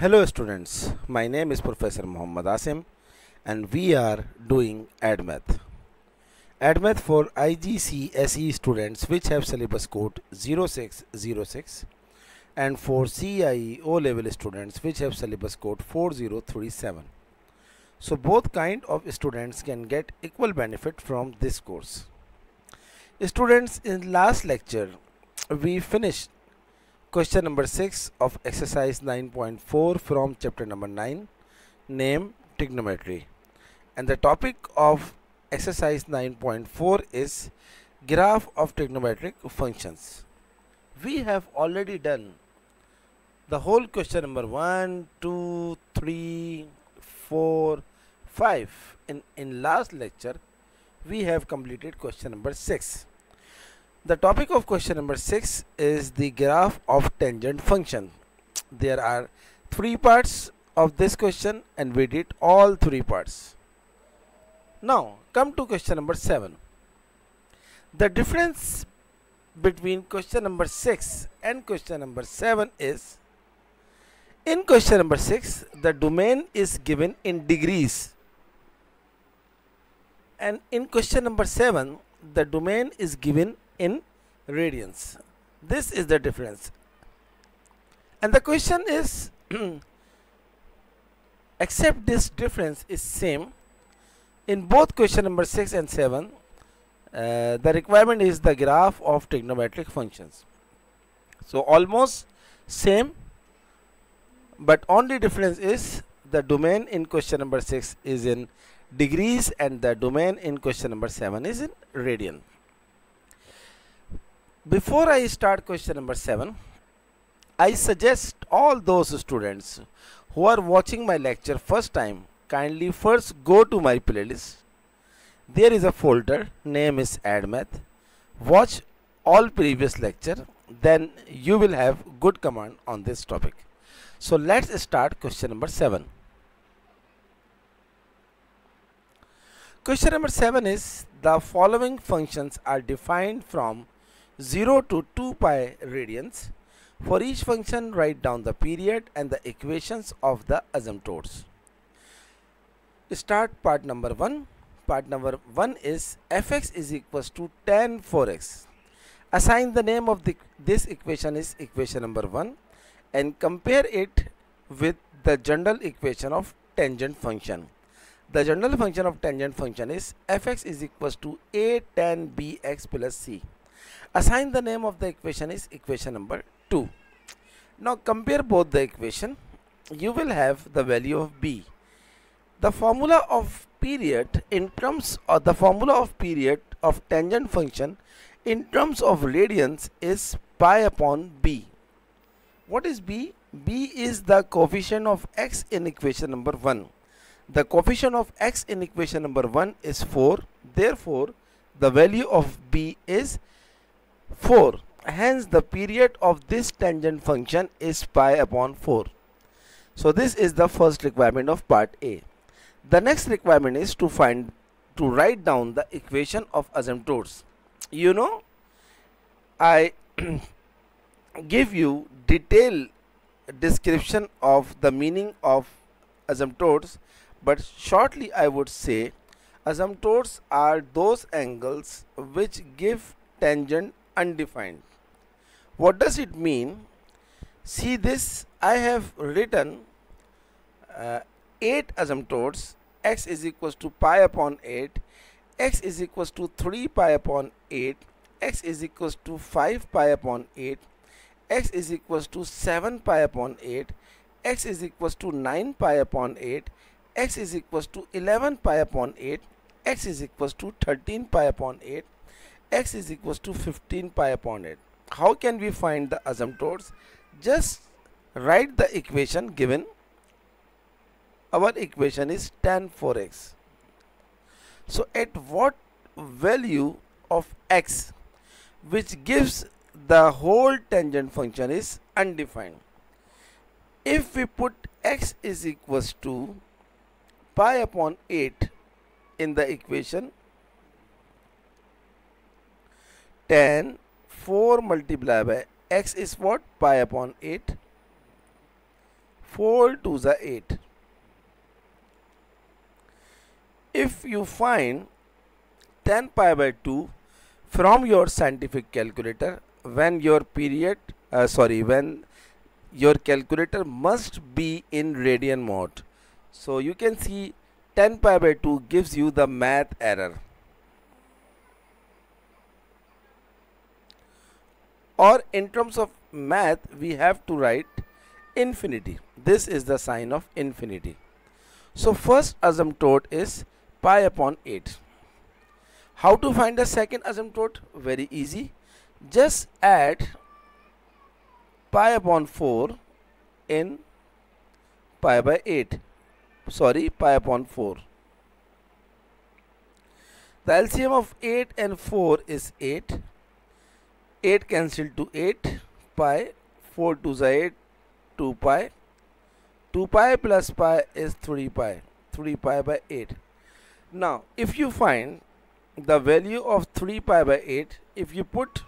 Hello students, my name is Professor Muhammad Asim and we are doing ADMath. ADMath for IGCSE students which have syllabus code 0606 and for CIE O-level students which have syllabus code 4037. So both kind of students can get equal benefit from this course. Students, in last lecture we finished question number 6 of exercise 9.4 from chapter number 9, name trigonometry, and the topic of exercise 9.4 is graph of trigonometric functions. We have already done the whole question number 1, 2, 3, 4, 5. In last lecture we have completed question number 6. The topic of question number 6 is the graph of tangent function. There are 3 parts of this question and we did all 3 parts. Now come to question number 7. The difference between question number 6 and question number 7 is, in question number 6 the domain is given in degrees, and in question number 7 the domain is given in radians. This is the difference, and the question is except this difference is same in both question number 6 and 7. The requirement is the graph of trigonometric functions. So almost same, but only difference is the domain in question number 6 is in degrees and the domain in question number 7 is in radian. Before I start question number 7, I suggest all those students who are watching my lecture first time, kindly first go to my playlist. There is a folder, name is ADMath. Watch all previous lecture, then you will have good command on this topic. So let's start question number 7. Question number 7 is, the following functions are defined from 0 to 2 pi radians. For each function, write down the period and the equations of the asymptotes. Start part number 1. Part number 1 is fx is equals to tan 4x. Assign the name of this equation is equation number 1 and compare it with the general equation of tangent function. The general function of tangent function is fx is equals to a tan bx plus c. Assign the name of the equation is equation number 2. Now compare both the equation. You will have the value of b. The formula of period in terms of the formula of period of tangent function in terms of radians is pi upon b. What is b? b is the coefficient of x in equation number 1. The coefficient of x in equation number 1 is 4. Therefore, the value of b is 4. Hence, the period of this tangent function is pi upon 4. So, this is the first requirement of part A. The next requirement is to write down the equation of asymptotes. You know, I give you detailed description of the meaning of asymptotes, but shortly I would say asymptotes are those angles which give tangent undefined. What does it mean? See this, I have written 8 asymptotes. X is equals to pi upon 8, x is equals to 3 pi upon 8, x is equals to 5 pi upon 8, x is equals to 7 pi upon 8, x is equals to 9 pi upon 8, x is equals to 11 pi upon 8, x is equals to 13 pi upon 8, x is equals to 15 pi upon 8. How can we find the asymptotes? Just write the equation given. Our equation is tan 4x. So at what value of x which gives the whole tangent function is undefined. If we put x is equals to pi upon 8 in the equation, tan 4 multiplied by x is what? Pi upon 8. 4 to the 8. If you find 10 pi by 2 from your scientific calculator, when your calculator must be in radian mode. So you can see 10 pi by 2 gives you the math error. Or in terms of math, we have to write infinity. This is the sign of infinity. So first asymptote is pi upon 8. How to find the second asymptote? Very easy. Just add pi upon 4 in pi by 8. Pi upon 4. The LCM of 8 and 4 is 8. 8 cancel to 8. Pi. 4 to the 8. 2 pi. 2 pi plus pi is 3 pi. 3 pi by 8. Now, if you find the value of 3 pi by 8, if you put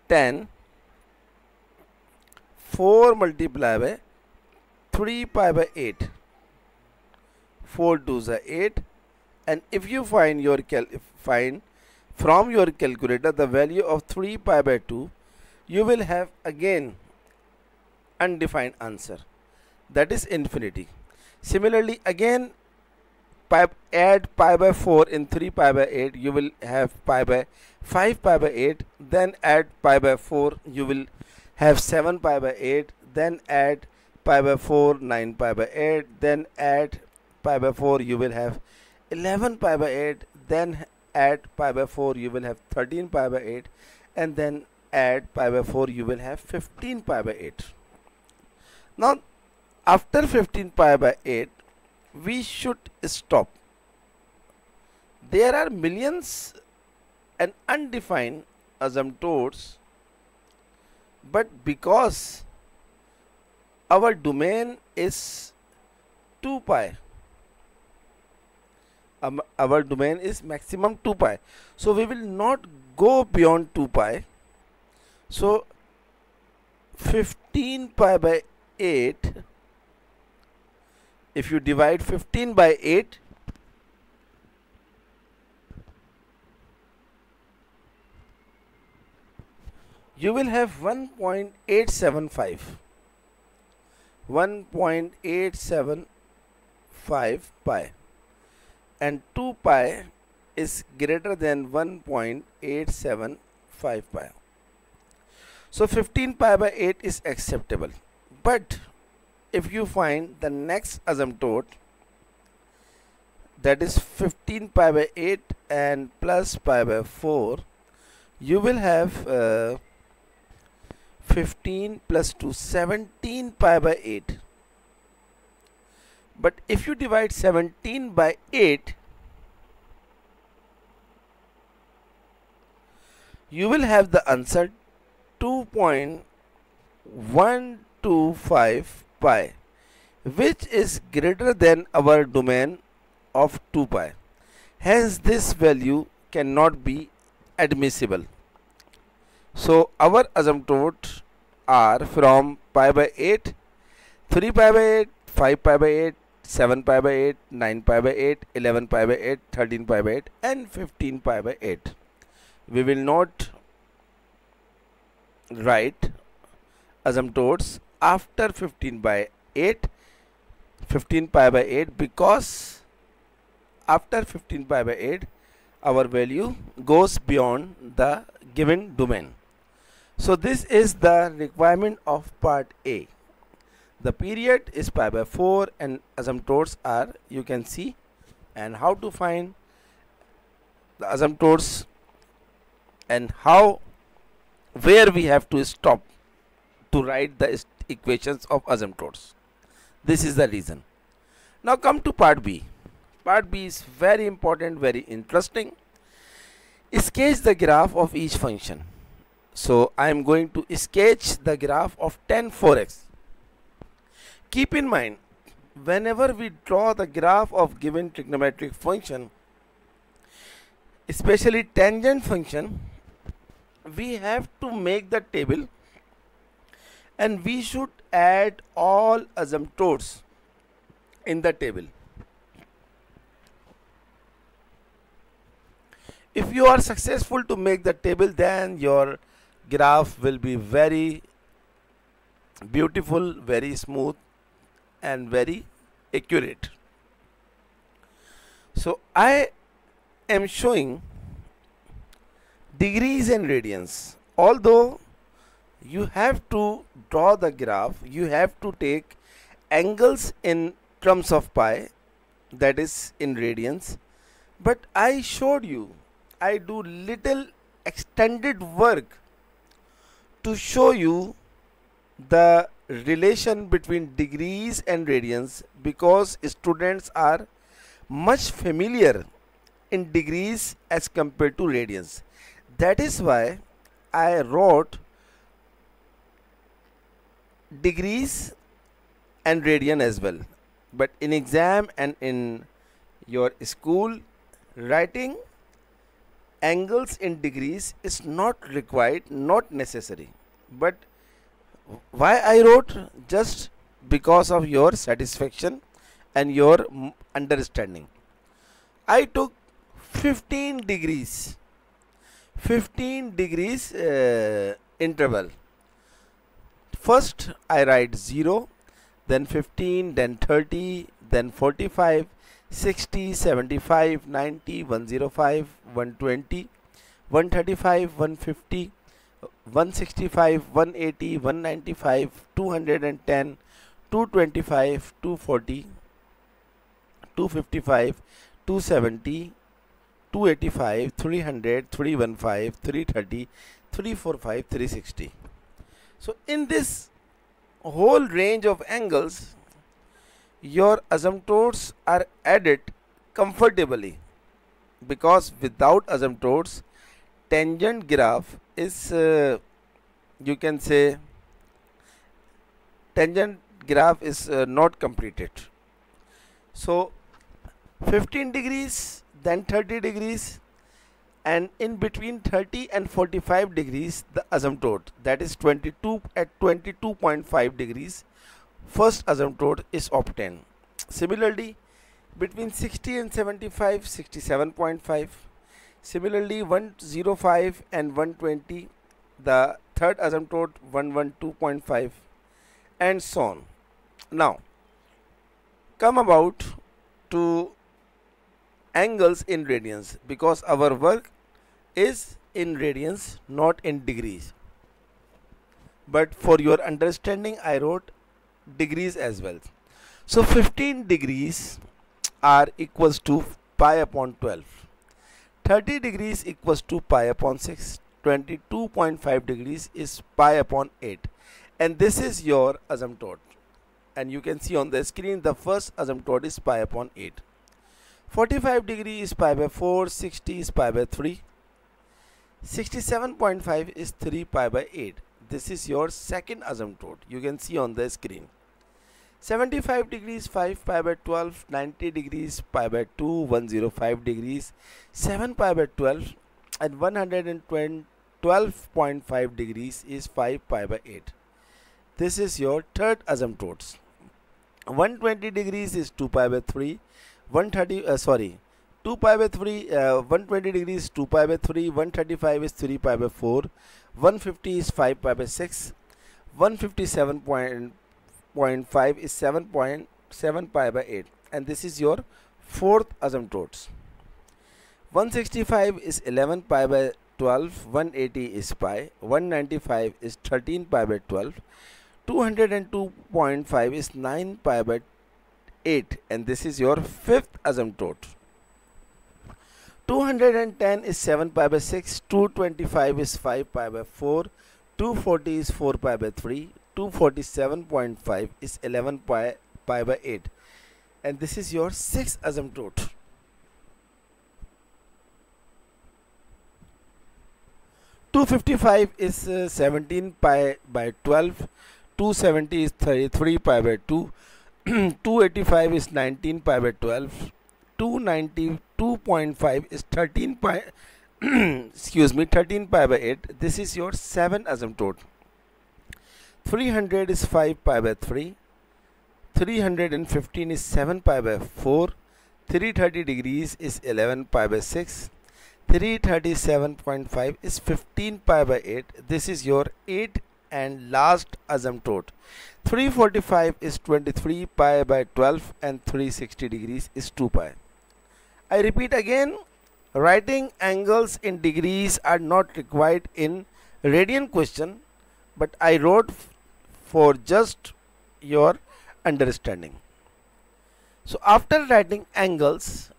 10, 4 multiplied by 3 pi by 8, 4 to the 8, and if you find from your calculator the value of 3 pi by 2, you will have again undefined answer, that is infinity. Similarly, again add pi by 4 in 3 pi by 8, you will have 5 pi by 8, then add pi by 4, you will have 7 pi by 8, then add pi by 4, 9 pi by 8, then add pi by 4, you will have 11 pi by 8, then add pi by 4, you will have 13 pi by 8, and then add pi by 4, you will have 15 pi by 8. Now after 15 pi by 8, we should stop. There are millions and undefined asymptotes, but because our domain is 2 pi, our domain is maximum 2 pi, so we will not go beyond 2 pi. So 15 pi by 8, if you divide 15 by 8, you will have 1.875. 1.875 pi, and 2 pi is greater than 1.875 pi. So 15 pi by 8 is acceptable. But if you find the next asymptote, that is 15 pi by 8 and plus pi by 4, you will have 15 plus 2, 17 pi by 8. But if you divide 17 by 8, you will have the answer 2.125 pi, which is greater than our domain of 2 pi. Hence this value cannot be admissible. So our asymptotes are from pi by 8, 3 pi by 8, 5 pi by 8, 7 pi by 8, 9 pi by 8, 11 pi by 8, 13 pi by 8, and 15 pi by 8. We will not write asymptotes after 15 by 8, 15 pi by 8, because after 15 pi by 8 our value goes beyond the given domain. So this is the requirement of part A. The period is pi by 4 and asymptotes are, you can see, and how to find the asymptotes and where we have to stop to write the equations of asymptotes. This is the reason. Now come to part B. Part B is very important, very interesting. Sketch the graph of each function. So I am going to sketch the graph of tan 4x. Keep in mind, whenever we draw the graph of given trigonometric function, especially tangent function, we have to make the table and we should add all asymptotes in the table. If you are successful to make the table, then your graph will be very beautiful, very smooth, and very accurate. So I am showing degrees and radians. Although you have to draw the graph, you have to take angles in terms of pi, that is in radians, but I showed you, I do little extended work to show you the relation between degrees and radians, because students are much familiar in degrees as compared to radians. That is why I wrote degrees and radian as well. But in exam and in your school, writing angles in degrees is not required, not necessary. But why I wrote? Just because of your satisfaction and your understanding. I took 15 degrees interval. First I write 0, then 15, then 30, then 45, 60, 75, 90, 105, 120, 135, 150, 165, 180, 195, 210, 225, 240, 255, 270, 285, 300, 315, 330, 345, 360. So in this whole range of angles, your asymptotes are added comfortably, because without asymptotes, tangent graph is you can say tangent graph is not completed. So 15 degrees, then 30 degrees, and in between 30 and 45 degrees the asymptote, that is 22 at 22.5 degrees, first asymptote is obtained. Similarly, between 60 and 75, 67.5. Similarly, 105 and 120, the third asymptote 112.5, and so on. Now come about to angles in radians, because our work is in radians, not in degrees. But for your understanding, I wrote degrees as well. So 15 degrees are equals to pi upon 12. 30 degrees equals to pi upon 6. 22.5 degrees is pi upon 8. And this is your asymptote. And you can see on the screen the first asymptote is pi upon 8. 45 degree is pi by 4, 60 is pi by 3, 67.5 is 3 pi by 8. This is your second asymptote, you can see on the screen. 75 degrees 5 pi by 12, 90 degrees pi by 2, 105 degrees 7 pi by 12, and 112.5 degrees is 5 pi by 8. This is your third asymptotes. 120 degrees is 2 pi by 3, 2 pi by 3, 120 degrees 2 pi by 3, 135 is 3 pi by 4, 150 is 5 pi by 6, 157.5 is 7.7 pi by 8, and this is your fourth asymptotes. 165 is 11 pi by 12, 180 is pi, 195 is 13 pi by 12, 202.5 is 9 pi by 8, and this is your fifth asymptote. 210 is 7 pi by 6, 225 is 5 pi by 4, 240 is 4 pi by 3, 247.5 is 11 pi by 8, and this is your sixth asymptote. 255 is 17 pi by 12, 270 is 33 pi by 2, 285 is 19 pi by 12, 292.5 is 13 pi 13 pi by 8. This is your seventh asymptote. 300 is 5 pi by 3. 315 is 7 pi by 4. 330 degrees is 11 pi by 6. 337.5 is 15 pi by 8. This is your 8 and last asymptote. 345 is 23 pi by 12 and 360 degrees is 2 pi. I repeat again, writing angles in degrees are not required in radian question, but I wrote for just your understanding. So after writing angles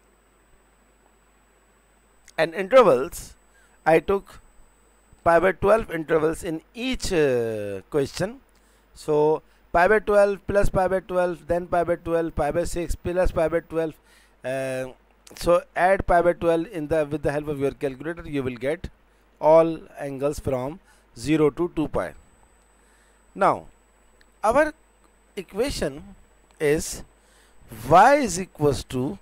and intervals, I took pi by 12 intervals in each question. So pi by 12 plus pi by 12, then pi by 12, pi by 6 plus pi by 12. So add pi by 12 with the help of your calculator. You will get all angles from 0 to 2 pi. Now our equation is y is equals to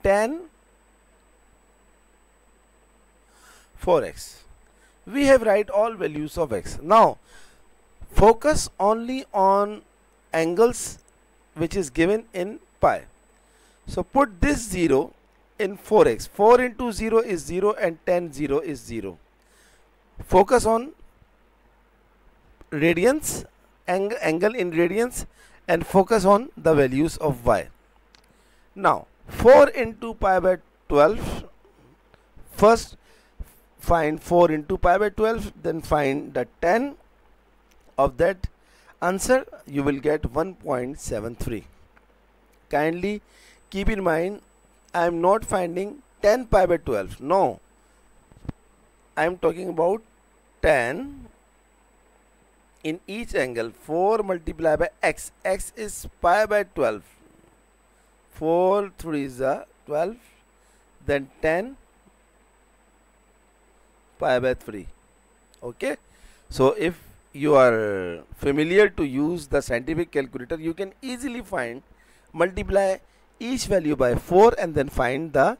tan 4x. We have write all values of x. Now focus only on angles which is given in pi. So put this 0 in 4x. 4 into 0 is 0 and tan 0 is 0. Focus on radians, angle in radians, and focus on the values of y. Now 4 into pi by 12. First find 4 into pi by 12, then find the tan of that answer. You will get 1.73. Kindly keep in mind, I am not finding tan pi by 12. No, I am talking about tan in each angle. 4 multiplied by x. X is pi by 12. 4 3 is 12. Then tan pi by 3. Okay. So if you are familiar to use the scientific calculator, you can easily find, multiply each value by 4 and then find the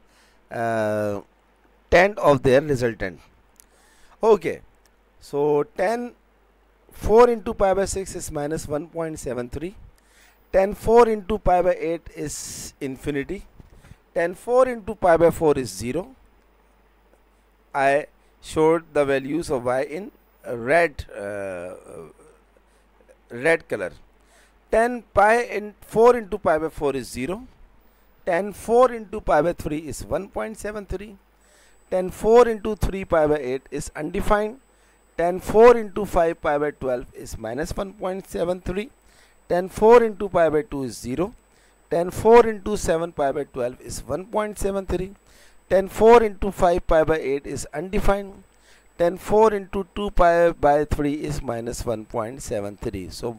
tan of their resultant. Okay. So tan 4 into pi by 6 is minus 1.73. Tan 4 into pi by 8 is infinity. Tan 4 into pi by 4 is 0. I showed the values of y in red color. Tan pi in 4 into pi by 4 is 0. Tan 4 into pi by 3 is 1.73. Tan 4 into 3 pi by 8 is undefined. Tan 4 into 5 pi by 12 is minus 1.73. Tan 4 into pi by 2 is 0. Tan 4 into 7 pi by 12 is 1.73. Tan 4 into 5 pi by 8 is undefined. Tan 4 into 2 pi by 3 is minus 1.73. So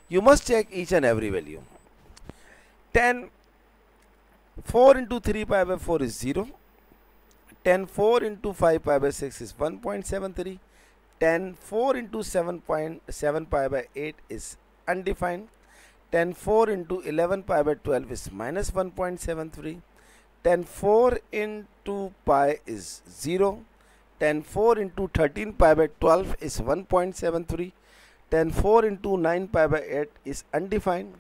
you must check each and every value. Tan 4 into 3 pi by 4 is 0. Tan 4 into 5 pi by 6 is 1.73. Tan 4 into 7 pi by 8 is undefined. Tan 4 into 11 pi by 12 is minus 1.73. Tan 4 into pi is 0. Tan 4 into 13 pi by 12 is 1.73. Tan 4 into 9 pi by 8 is undefined.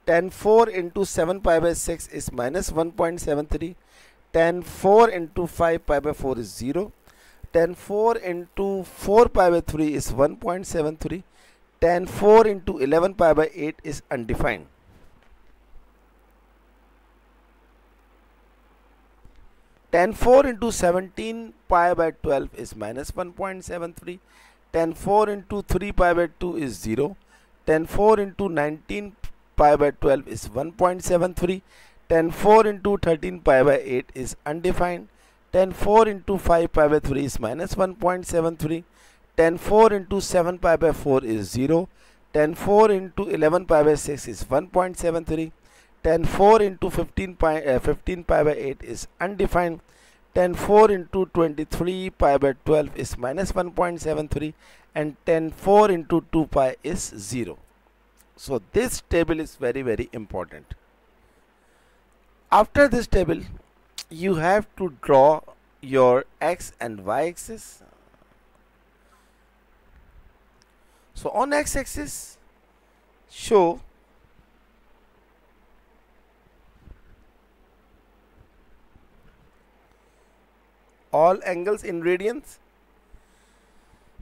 Tan 4 into 7 pi by 6 is minus 1.73. Tan 4 into 5 pi by 4 is 0. Tan 4 into 4 pi by 3 is 1.73. Tan 4 into 11 pi by 8 is undefined. Tan 4 into 17 pi by 12 is minus 1.73. Tan 4 into 3 pi by 2 is 0. Tan 4 into 19 pi by 12 is 1.73. Tan 4 into 13 pi by 8 is undefined. Tan 4 into 5 pi by 3 is minus 1.73. Tan 4 into 7 pi by 4 is 0. Tan 4 into 11 pi by 6 is 1.73. Tan 4 into 15 pi by 8 is undefined. Tan 4 into 23 pi by 12 is minus 1.73. And tan 4 into 2 pi is 0. So this table is very important. After this table, you have to draw your x and y axis. So on x-axis show all angles in radians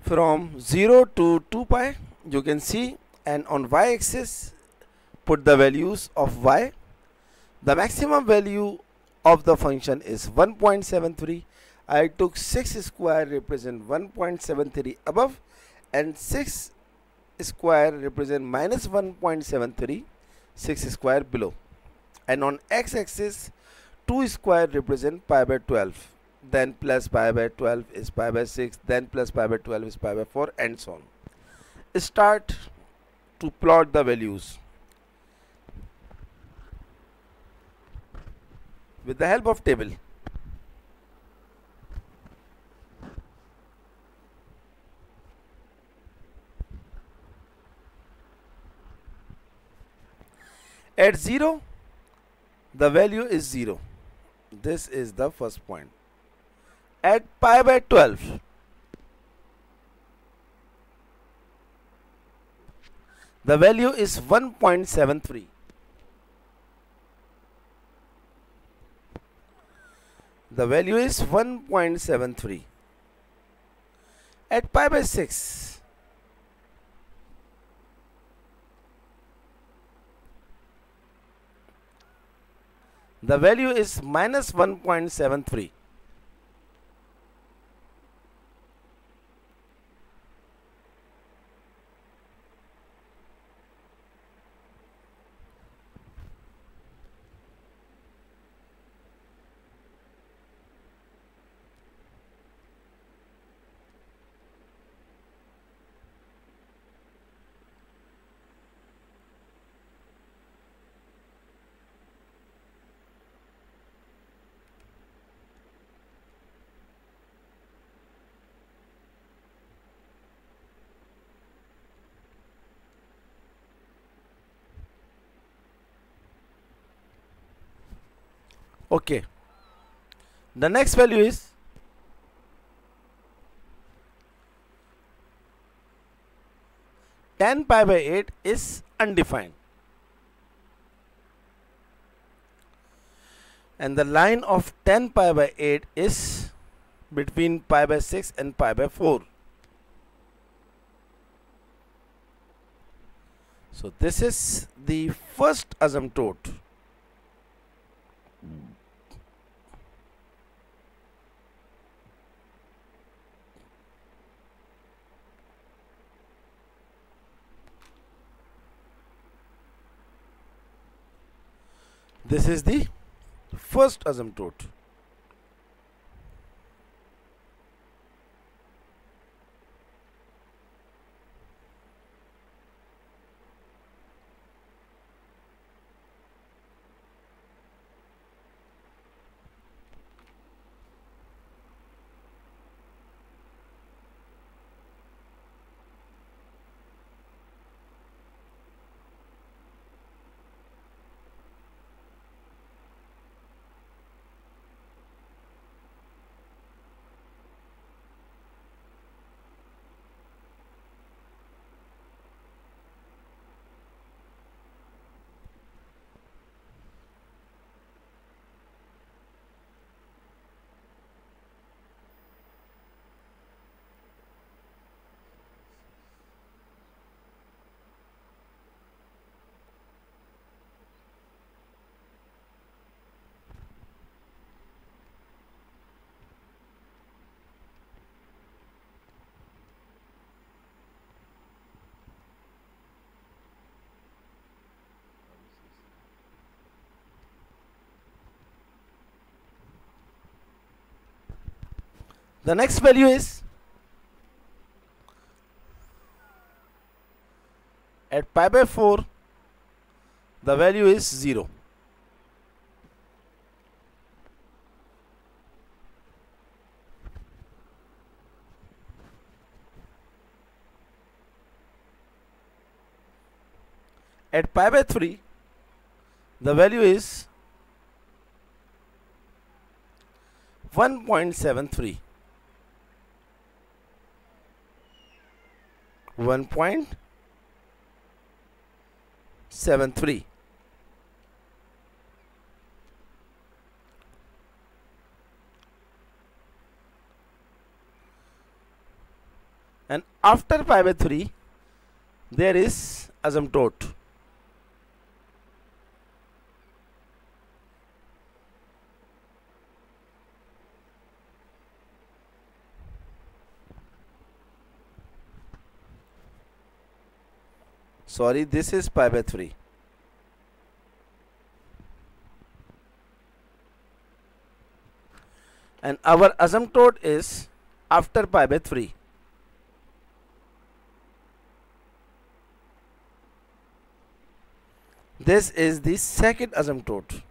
from 0 to 2 pi, you can see, and on y-axis put the values of y. The maximum value of the function is 1.73. I took 6 square represent 1.73 above and 6 square represent minus 1.73, 6 square below. And on x-axis 2 square represent pi by 12, then plus pi by 12 is pi by 6, then plus pi by 12 is pi by 4, and so on. Start to plot the values. With the help of table. At 0, the value is 0. This is the first point. At pi by 12, the value is 1.73. The value is 1.73. At pi by 6, the value is minus 1.73. Okay. The next value is tan pi by 8 is undefined. And the line of tan pi by 8 is between pi by 6 and pi by 4. So this is the first asymptote. This is the first asymptote. The next value is at pi by 4, the value is 0. At pi by 3, the value is 1.73. 1.73. And after pi by 3 there is asymptote. Sorry, this is pi by 3. And our asymptote is after pi by 3. This is the second asymptote.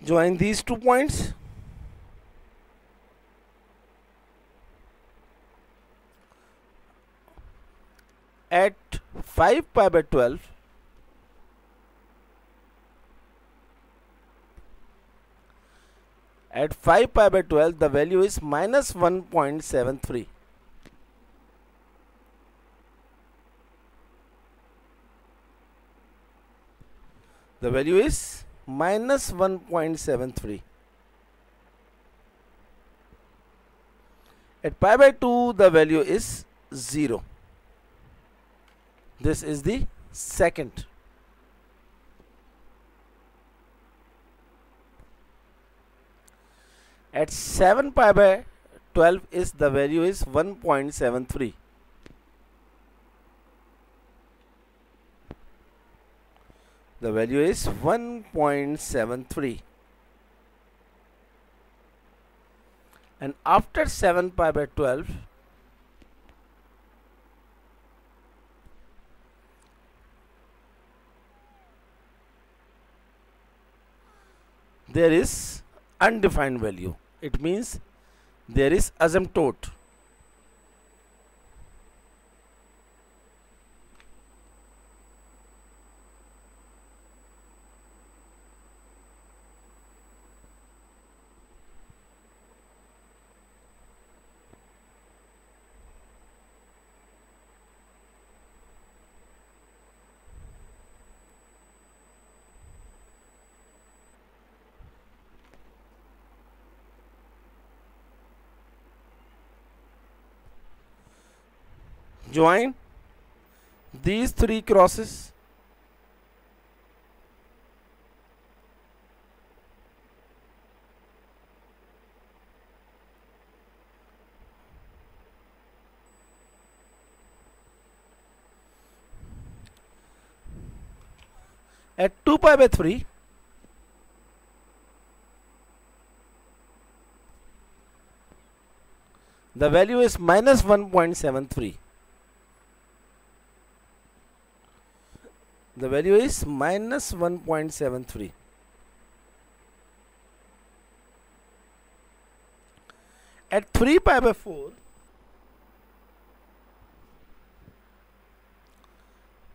Join these 2 points. At 5 pi by 12, at 5 pi by 12 the value is minus 1.73. The value is minus 1.73. At pi by 2 the value is 0. This is the second. At 7 pi by 12 is the value is 1.73. The value is 1.73. And after 7 pi by 12 there is undefined value. It means there is asymptote. Join these 3 crosses. At 2 pi by 3 the value is minus 1.73. The value is minus 1.73. At 3 pi by 4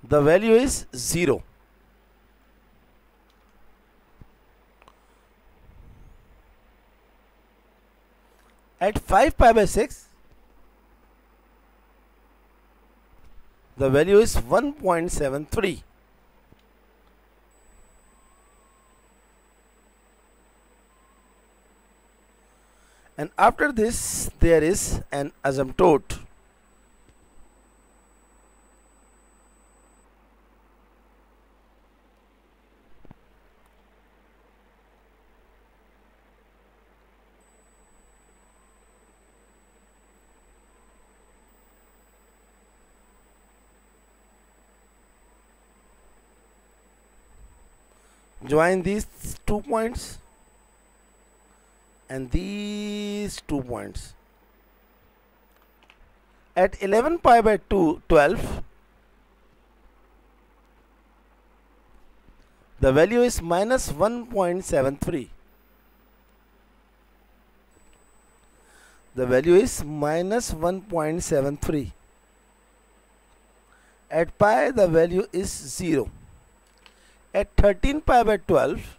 the value is 0. At 5 pi by 6 the value is 1.73. And after this there is an asymptote. Join these 2 points and these 2 points. At 11 pi by 12 The value is minus 1.73. The value is minus 1.73. At pi, the value is 0. At 13 pi by 12,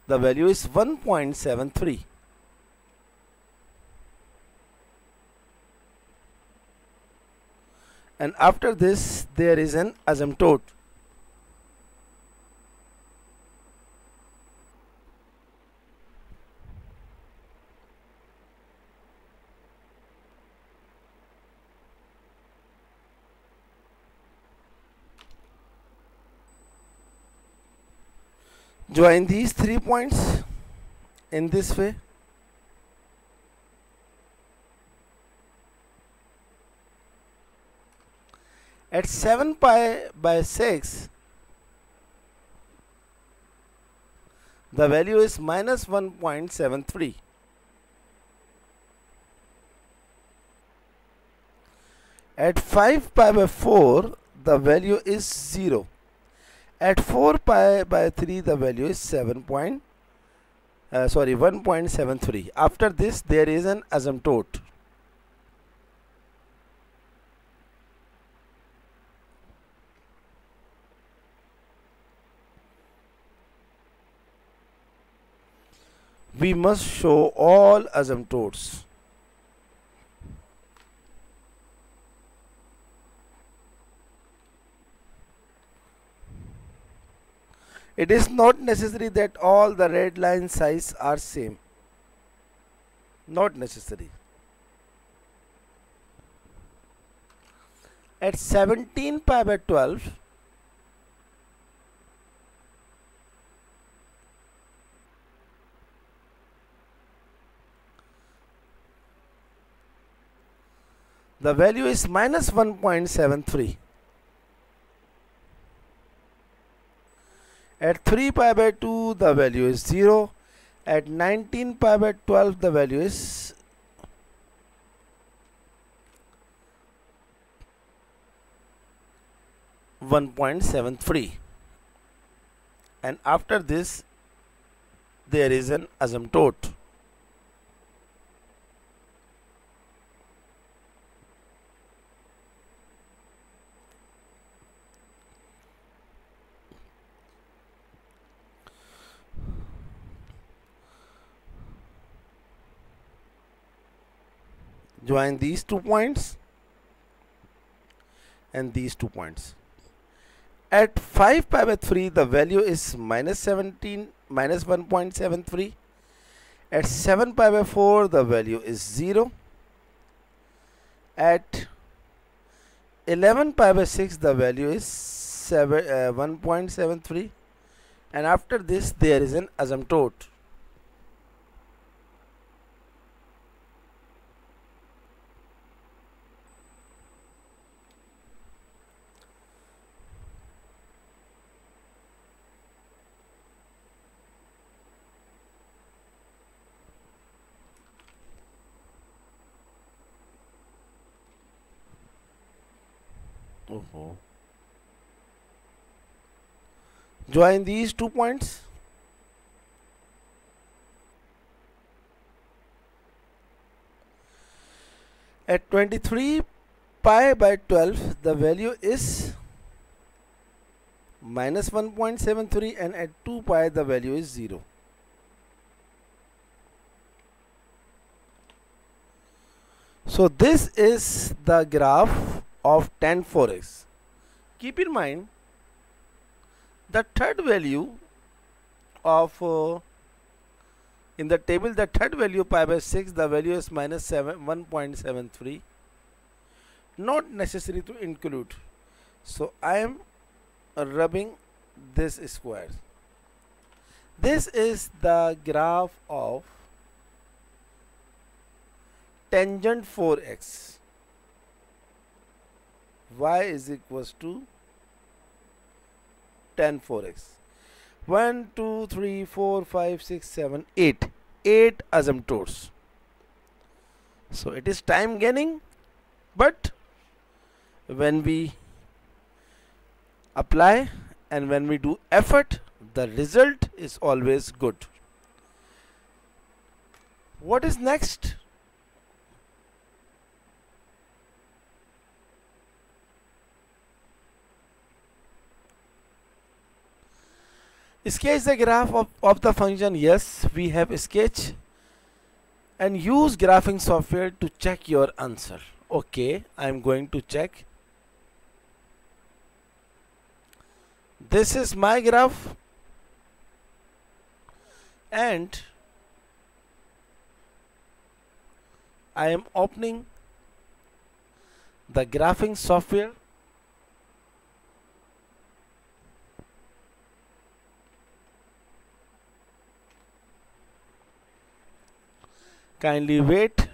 the value is 1.73. And after this, there is an asymptote. Join these 3 points in this way. At 7 pi by 6, the value is minus 1.73. At 5 pi by 4, the value is 0. At 4 pi by 3, the value is 1.73. After this, there is an asymptote. We must show all asymptotes. It is not necessary that all the red line size are same. Not necessary. At 17 pi by 12, the value is minus 1.73. At 3 pi by 2, the value is 0. At 19 pi by 12, the value is 1.73. And after this, there is an asymptote. Join these 2 points and these 2 points. At 5 pi by 3, the value is minus 1.73. At 7 pi by 4, the value is 0. At 11 pi by 6, the value is 1.73. And after this, there is an asymptote. Join these 2 points. At 23 pi by 12, the value is minus 1.73, and at 2 pi, the value is 0. So this is the graph of tan 4x. Keep in mind, the third value of in the table, the third value pi by 6, the value is minus 1.73. Not necessary to include. So I am rubbing this square. This is the graph of tangent 4x. Y is equals to tan 4x. 1, 2, 3, 4, 5, 6, 7, 8. 8 asymptotes. So it is time gaining, but when we apply, and when we do effort, the result is always good. What is next? Sketch the graph of the function. Yes, we have sketch, and use graphing software to check your answer. Okay, I am going to check. This is my graph, and I am opening the graphing software. Kindly wait.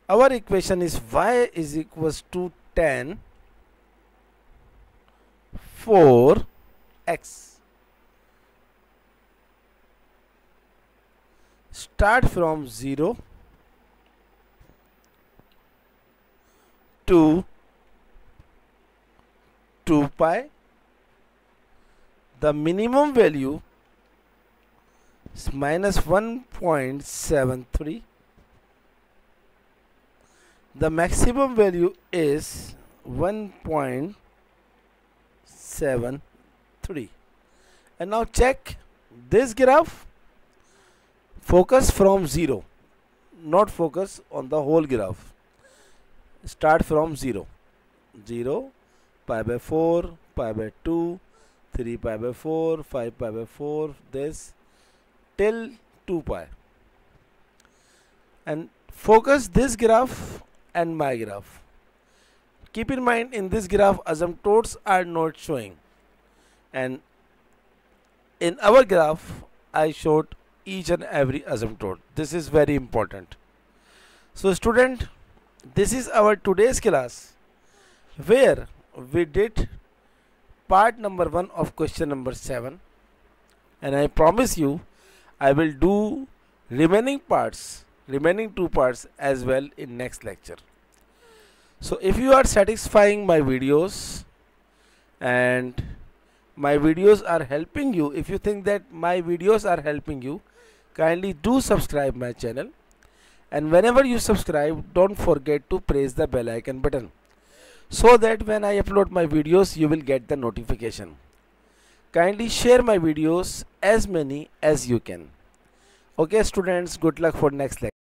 Our equation is y is equals to tan 4x. Start from 0 to 2 pi. The minimum value is minus 1.73. The maximum value is 1.73. And now check this graph. Focus from 0, not focus on the whole graph. Start from 0. 0, pi by 4, pi by 2, 3 pi by 4, 5 pi by 4, this till 2 pi. And focus this graph and my graph. Keep in mind, in this graph asymptotes are not showing, and in our graph I showed each and every asymptote. This is very important. So student, this is our today's class where we did part number 1 of question number 7, and I promise you I will do remaining 2 parts as well in next lecture. So if you are satisfying my videos and my videos are helping you, if you think that my videos are helping you, kindly do subscribe my channel, and whenever you subscribe, don't forget to press the bell icon button so that when I upload my videos you will get the notification. Kindly share my videos as many as you can. Okay students, good luck for next lecture.